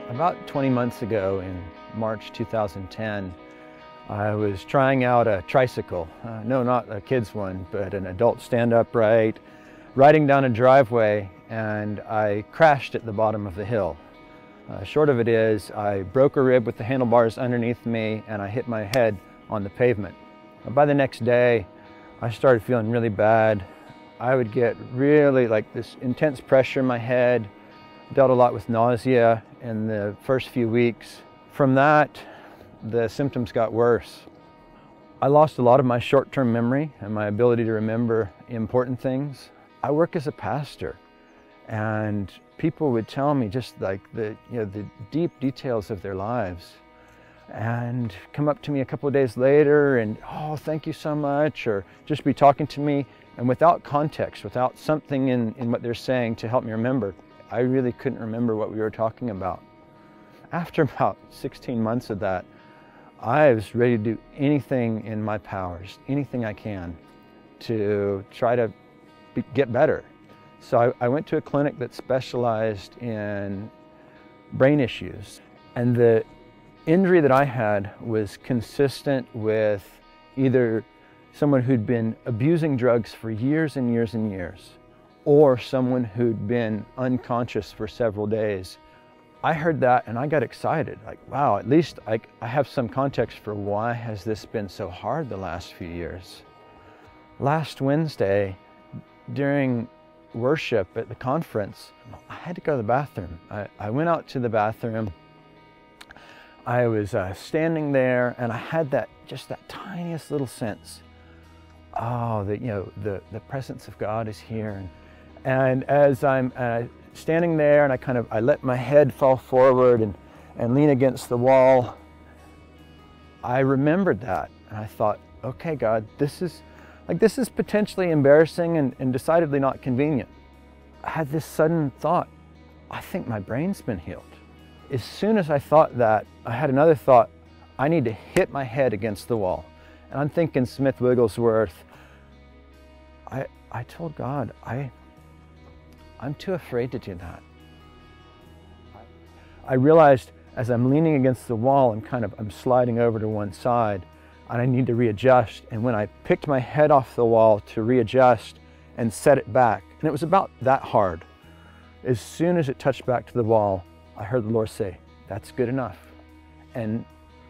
About 20 months ago in March 2010, I was trying out a tricycle. No, not a kid's one, but an adult stand upright, riding down a driveway, and I crashed at the bottom of the hill. Short of it is, I broke a rib with the handlebars underneath me and I hit my head on the pavement. By the next day, I started feeling really bad. I would get really like this intense pressure in my head, dealt a lot with nausea in the first few weeks. From that, the symptoms got worse. I lost a lot of my short-term memory and my ability to remember important things. I work as a pastor, and people would tell me just like the deep details of their lives, and come up to me a couple of days later and, oh, thank you so much, or just be talking to me, and without context, without something in what they're saying to help me remember, I really couldn't remember what we were talking about. After about 16 months of that, I was ready to do anything in my powers, anything I can to try to get better. So I went to a clinic that specialized in brain issues, and the injury that I had was consistent with either someone who'd been abusing drugs for years and years and years, or someone who'd been unconscious for several days. I heard that and I got excited, like, wow, at least I have some context for why has this been so hard the last few years. Last Wednesday, during worship at the conference, I had to go to the bathroom. I went out to the bathroom. I was standing there and I had just that tiniest little sense, oh, that the presence of God is here. And as I'm standing there and I let my head fall forward and lean against the wall, I remembered that and I thought, okay, God, this is potentially embarrassing and decidedly not convenient. I had this sudden thought, I think my brain's been healed. As soon as I thought that, I had another thought, I need to hit my head against the wall. And I'm thinking Smith Wigglesworth. I told God, I'm too afraid to do that. I realized as I'm leaning against the wall, I'm sliding over to one side and I need to readjust. And when I picked my head off the wall to readjust and set it back, and it was about that hard, as soon as it touched back to the wall, I heard the Lord say, that's good enough. And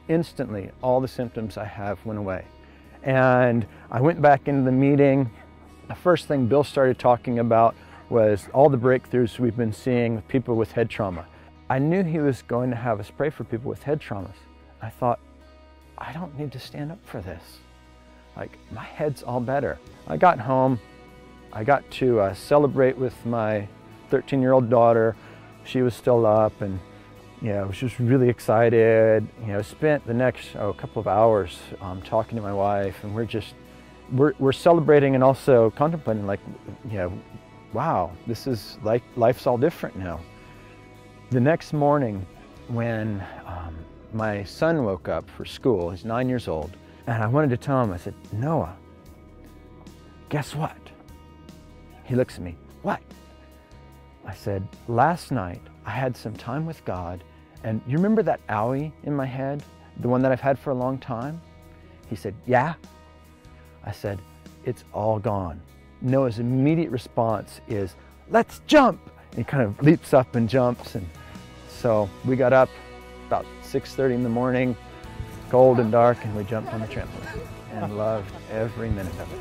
instantly, all the symptoms I have went away. And I went back into the meeting. The first thing Bill started talking about was all the breakthroughs we've been seeing with people with head trauma. I knew he was going to have us pray for people with head traumas. I thought, I don't need to stand up for this. Like, my head's all better. I got home. I got to celebrate with my 13-year-old daughter. She was still up, and she was really excited. Spent the next couple of hours talking to my wife, and we're celebrating and also contemplating, like, wow, this is like life's all different now. The next morning, when my son woke up for school, he's 9 years old, and I wanted to tell him, I said, Noah, guess what? He looks at me, what? I said, last night I had some time with God, and you remember that owie in my head, the one that I've had for a long time? He said, yeah. I said, it's all gone. Noah's immediate response is, let's jump! And he kind of leaps up and jumps. And so we got up about 6:30 in the morning, cold and dark, and we jumped on the trampoline and loved every minute of it.